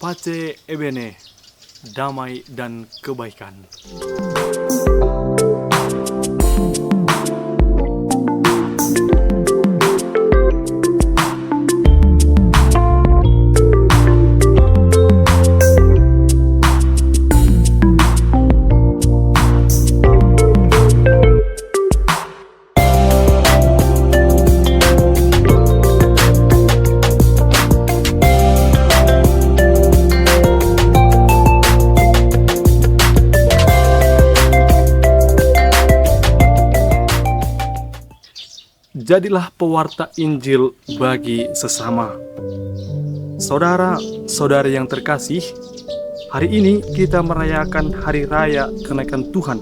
Pace Ebene, damai dan kebaikan. Jadilah pewarta Injil bagi sesama. Saudara-saudari yang terkasih, hari ini kita merayakan Hari Raya Kenaikan Tuhan.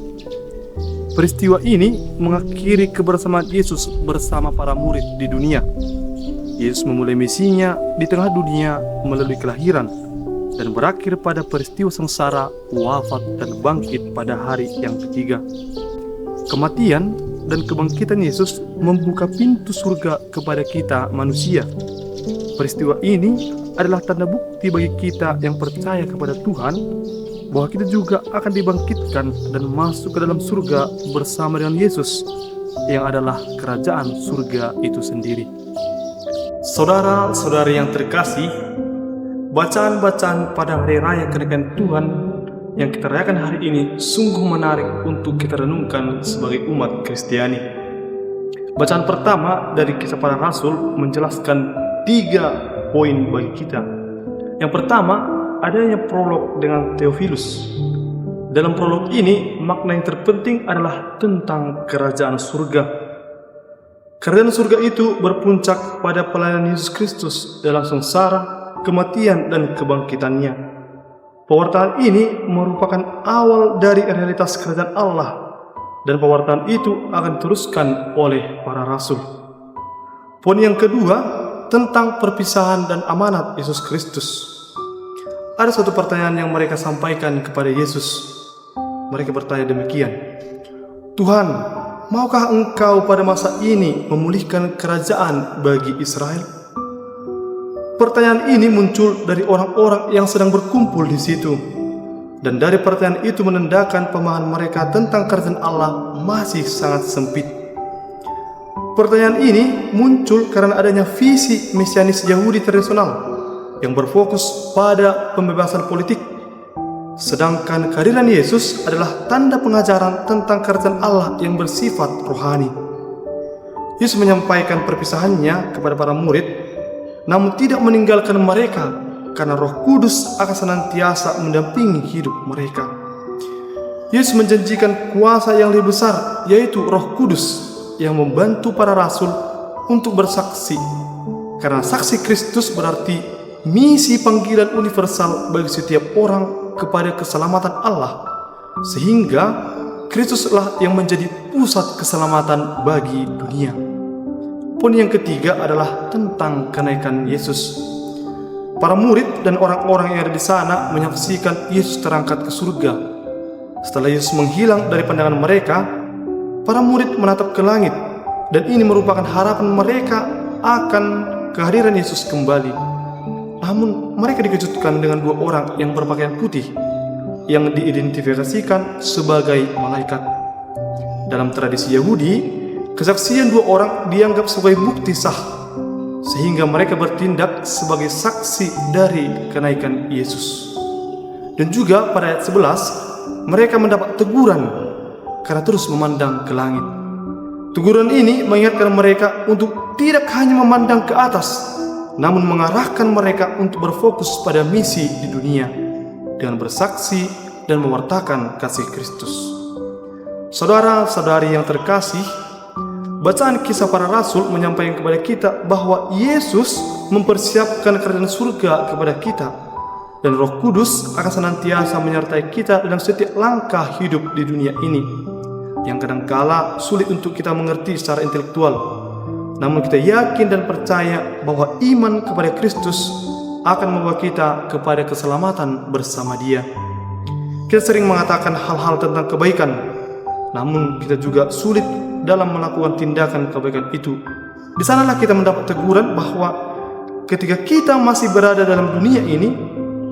Peristiwa ini mengakhiri kebersamaan Yesus bersama para murid di dunia. Yesus memulai misinya di tengah dunia melalui kelahiran dan berakhir pada peristiwa sengsara, wafat, dan bangkit pada hari yang ketiga. Kematian dan kebangkitan Yesus membuka pintu surga kepada kita manusia. Peristiwa ini adalah tanda bukti bagi kita yang percaya kepada Tuhan bahwa kita juga akan dibangkitkan dan masuk ke dalam surga bersama dengan Yesus yang adalah kerajaan surga itu sendiri. Saudara-saudari yang terkasih, bacaan-bacaan pada Hari Raya Kenaikan Tuhan yang kita rayakan hari ini sungguh menarik untuk kita renungkan sebagai umat Kristiani. Bacaan pertama dari Kisah Para Rasul menjelaskan 3 poin bagi kita. Yang pertama, adanya prolog dengan Theophilus. Dalam prolog ini, makna yang terpenting adalah tentang kerajaan surga. Kerajaan surga itu berpuncak pada pelayanan Yesus Kristus dalam sengsara, kematian, dan kebangkitannya. Pewartaan ini merupakan awal dari realitas kerajaan Allah, dan pewartaan itu akan diteruskan oleh para rasul. Poin yang kedua tentang perpisahan dan amanat Yesus Kristus. Ada suatu pertanyaan yang mereka sampaikan kepada Yesus. Mereka bertanya demikian, "Tuhan, maukah Engkau pada masa ini memulihkan kerajaan bagi Israel?" Pertanyaan ini muncul dari orang-orang yang sedang berkumpul di situ. Dan dari pertanyaan itu menandakan pemahaman mereka tentang kerajaan Allah masih sangat sempit. Pertanyaan ini muncul karena adanya visi mesianis Yahudi tradisional yang berfokus pada pembebasan politik. Sedangkan kehadiran Yesus adalah tanda pengajaran tentang kerajaan Allah yang bersifat rohani. Yesus menyampaikan perpisahannya kepada para murid, namun tidak meninggalkan mereka karena Roh Kudus akan senantiasa mendampingi hidup mereka. Yesus menjanjikan kuasa yang lebih besar, yaitu Roh Kudus yang membantu para rasul untuk bersaksi. Karena saksi Kristus berarti misi panggilan universal bagi setiap orang kepada keselamatan Allah, sehingga Kristuslah yang menjadi pusat keselamatan bagi dunia. Poin yang ketiga adalah tentang kenaikan Yesus. Para murid dan orang-orang yang ada di sana menyaksikan Yesus terangkat ke surga. Setelah Yesus menghilang dari pandangan mereka, para murid menatap ke langit, dan ini merupakan harapan mereka akan kehadiran Yesus kembali. Namun mereka dikejutkan dengan 2 orang yang berpakaian putih yang diidentifikasikan sebagai malaikat. Dalam tradisi Yahudi, kesaksian 2 orang dianggap sebagai bukti sah, sehingga mereka bertindak sebagai saksi dari kenaikan Yesus. Dan juga pada ayat 11, mereka mendapat teguran karena terus memandang ke langit. Teguran ini mengingatkan mereka untuk tidak hanya memandang ke atas, namun mengarahkan mereka untuk berfokus pada misi di dunia dengan bersaksi dan mewartakan kasih Kristus. Saudara-saudari yang terkasih, bacaan Kisah Para Rasul menyampaikan kepada kita bahwa Yesus mempersiapkan kerajaan surga kepada kita, dan Roh Kudus akan senantiasa menyertai kita dalam setiap langkah hidup di dunia ini, yang kadangkala sulit untuk kita mengerti secara intelektual. Namun kita yakin dan percaya bahwa iman kepada Kristus akan membawa kita kepada keselamatan bersama Dia. Kita sering mengatakan hal-hal tentang kebaikan, namun kita juga sulit dalam melakukan tindakan kebaikan itu. Di sanalah kita mendapat teguran bahwa ketika kita masih berada dalam dunia ini,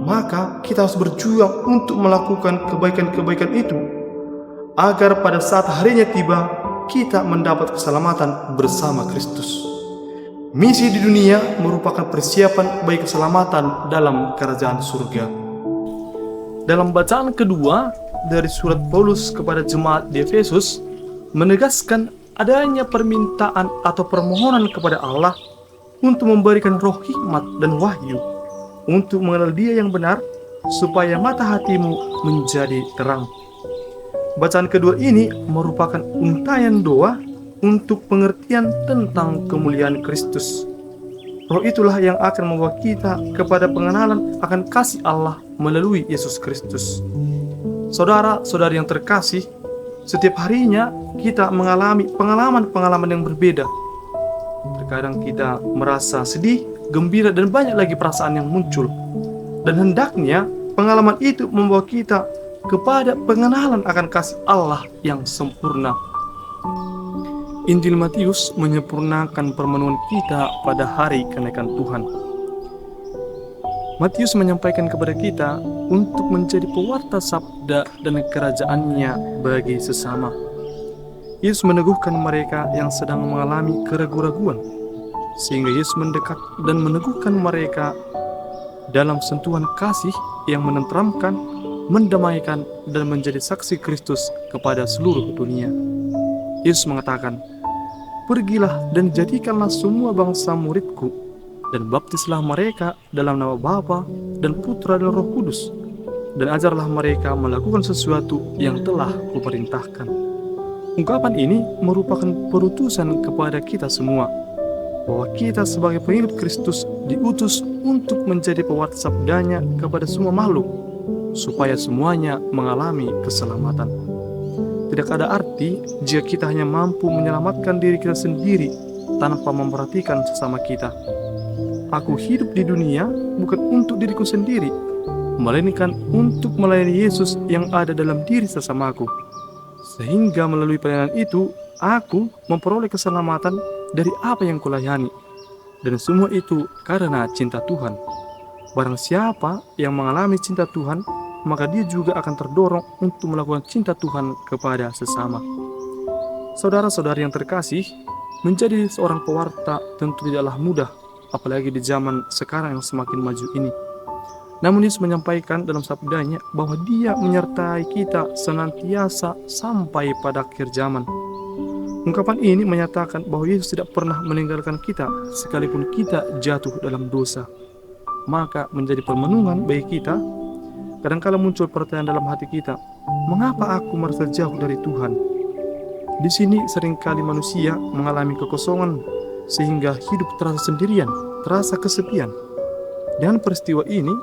maka kita harus berjuang untuk melakukan kebaikan-kebaikan itu, agar pada saat harinya tiba, kita mendapat keselamatan bersama Kristus. Misi di dunia merupakan persiapan bagi keselamatan dalam kerajaan surga. Dalam bacaan kedua dari surat Paulus kepada jemaat di Efesus, menegaskan adanya permintaan atau permohonan kepada Allah untuk memberikan roh hikmat dan wahyu untuk mengenal Dia yang benar, supaya mata hatimu menjadi terang. Bacaan kedua ini merupakan untaian doa untuk pengertian tentang kemuliaan Kristus. Roh itulah yang akan membawa kita kepada pengenalan akan kasih Allah melalui Yesus Kristus. Saudara-saudari yang terkasih, setiap harinya kita mengalami pengalaman-pengalaman yang berbeda. Terkadang kita merasa sedih, gembira, dan banyak lagi perasaan yang muncul. Dan hendaknya pengalaman itu membawa kita kepada pengenalan akan kasih Allah yang sempurna. Injil Matius menyempurnakan permenuhan kita pada hari kenaikan Tuhan. Matius menyampaikan kepada kita untuk menjadi pewarta sabda dan kerajaannya bagi sesama. Yesus meneguhkan mereka yang sedang mengalami keraguan-raguan, sehingga Yesus mendekat dan meneguhkan mereka dalam sentuhan kasih yang menenteramkan, mendamaikan, dan menjadi saksi Kristus kepada seluruh dunia. Yesus mengatakan, "Pergilah dan jadikanlah semua bangsa muridku, dan baptislah mereka dalam nama Bapa dan Putra dan Roh Kudus, dan ajarlah mereka melakukan sesuatu yang telah kuperintahkan." Ungkapan ini merupakan perutusan kepada kita semua, bahwa kita sebagai pengikut Kristus diutus untuk menjadi pewarta sabdanya kepada semua makhluk, supaya semuanya mengalami keselamatan. Tidak ada arti jika kita hanya mampu menyelamatkan diri kita sendiri tanpa memperhatikan sesama kita. Aku hidup di dunia bukan untuk diriku sendiri, melainkan untuk melayani Yesus yang ada dalam diri sesamaku. Sehingga melalui pelayanan itu, aku memperoleh keselamatan dari apa yang kulayani. Dan semua itu karena cinta Tuhan. Barang siapa yang mengalami cinta Tuhan, maka dia juga akan terdorong untuk melakukan cinta Tuhan kepada sesama. Saudara-saudari yang terkasih, menjadi seorang pewarta tentu tidaklah mudah, apalagi di zaman sekarang yang semakin maju ini. Namun Yesus menyampaikan dalam sabdanya bahwa Dia menyertai kita senantiasa sampai pada akhir zaman. Ungkapan ini menyatakan bahwa Yesus tidak pernah meninggalkan kita sekalipun kita jatuh dalam dosa. Maka menjadi permenungan bagi kita, kadangkala muncul pertanyaan dalam hati kita, mengapa aku merasa jauh dari Tuhan? Di sini seringkali manusia mengalami kekosongan sehingga hidup terasa sendirian, terasa kesepian. Dengan peristiwa ini,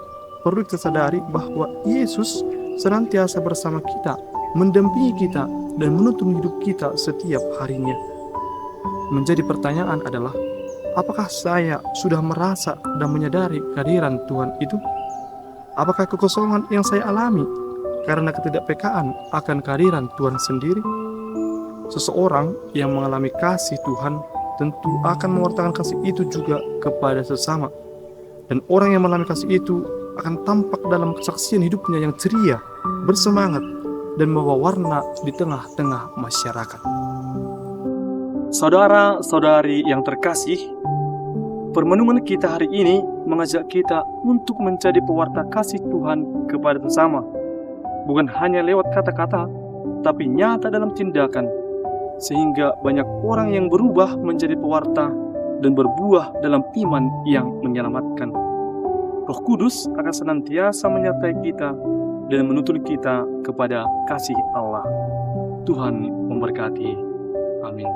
perlu kita sadari bahwa Yesus senantiasa bersama kita, mendampingi kita, dan menuntun hidup kita setiap harinya. Menjadi pertanyaan adalah, apakah saya sudah merasa dan menyadari kehadiran Tuhan itu? Apakah kekosongan yang saya alami karena ketidakpekaan akan kehadiran Tuhan sendiri? Seseorang yang mengalami kasih Tuhan tentu akan mewartakan kasih itu juga kepada sesama. Dan orang yang mengalami kasih itu akan tampak dalam kesaksian hidupnya yang ceria, bersemangat, dan membawa warna di tengah-tengah masyarakat. Saudara-saudari yang terkasih, permenungan kita hari ini mengajak kita untuk menjadi pewarta kasih Tuhan kepada sesama, bukan hanya lewat kata-kata, tapi nyata dalam tindakan, sehingga banyak orang yang berubah menjadi pewarta dan berbuah dalam iman yang menyelamatkan. Roh Kudus akan senantiasa menyertai kita dan menuntun kita kepada kasih Allah. Tuhan memberkati. Amin.